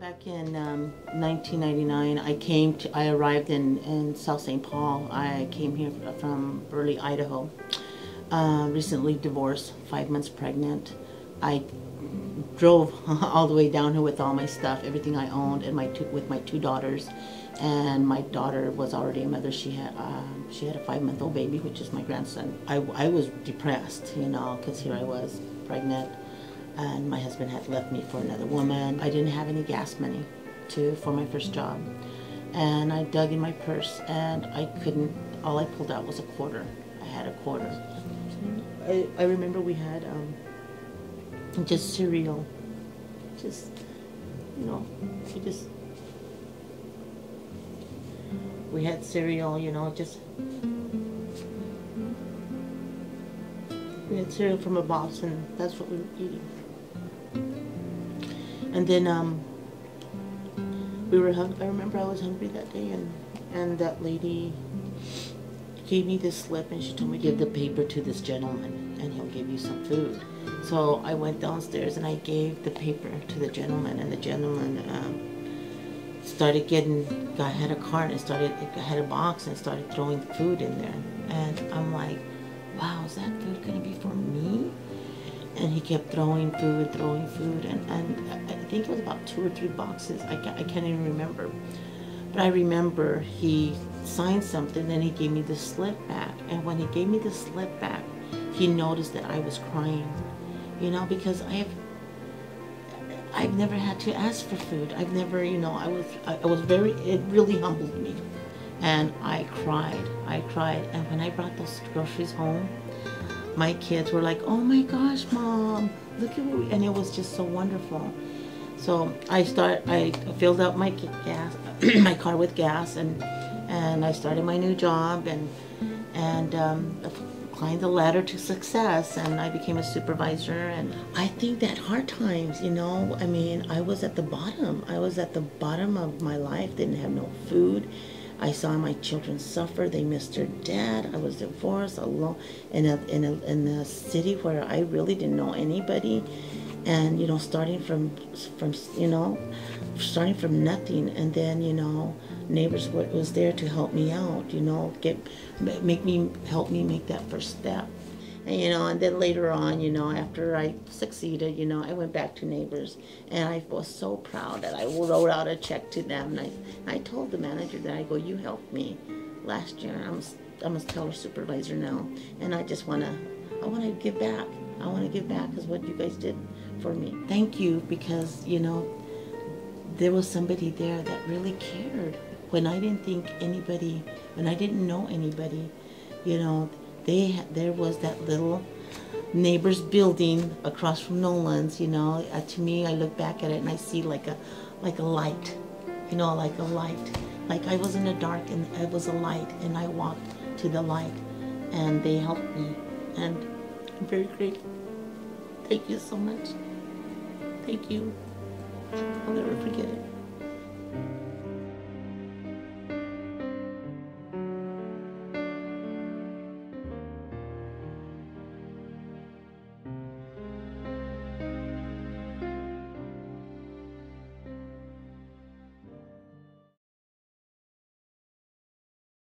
Back in 1999, I arrived in South St. Paul. I came here from Burley, Idaho. Recently divorced, 5 months pregnant. I drove all the way down here with all my stuff, everything I owned, and with my two daughters. And my daughter was already a mother. She had a 5-month-old baby, which is my grandson. I was depressed, you know, because here I was pregnant, and my husband had left me for another woman. I didn't have any gas money for my first job, and I dug in my purse, and I couldn't. All I pulled out was a quarter. I had a quarter. I remember we had just cereal, just, you know, we had cereal, you know, we had cereal from a box, and that's what we were eating. And then we were hungry. I remember I was hungry that day, and that lady gave me this slip, and she told me to give the paper to this gentleman, and he'll give you some food. So I went downstairs and I gave the paper to the gentleman, and the gentleman had a cart and had a box and started throwing food in there. And I'm like, wow, is that food gonna be for me? And he kept throwing food, and I think it was about 2 or 3 boxes. I can't even remember. But I remember he signed something, and he gave me the slip back. And when he gave me the slip back, he noticed that I was crying, you know, because I've never had to ask for food. I've never, you know, it really humbled me. And I cried. And when I brought those groceries home, my kids were like, oh my gosh, Mom, look at what and it was just so wonderful. So I filled up my gas, my car with gas, and I started my new job, and climbed the ladder to success, and I became a supervisor. And I think that hard times, you know, I mean, I was at the bottom. I was at the bottom of my life, didn't have no food. I saw my children suffer. They missed their dad. I was divorced, alone, in a city where I really didn't know anybody. And, you know, starting from nothing, and then, you know, neighbors was there to help me out, you know, help me make that first step. And, you know, and then later on, you know, after I succeeded, you know, I went back to Neighbors, and I was so proud that I wrote out a check to them, and I told the manager that, I go, you helped me last year. I'm a teller supervisor now, and I want to give back. I want to give back because what you guys did for me. Thank you, because, you know, there was somebody there that really cared. When I didn't know anybody, you know, there was that little Neighbors building across from Nolan's, you know. To me, I look back at it and I see like a light, you know, like a light. Like I was in the dark and I was a light, and I walked to the light, and they helped me, and I'm very grateful. Thank you so much. Thank you. I'll never forget it.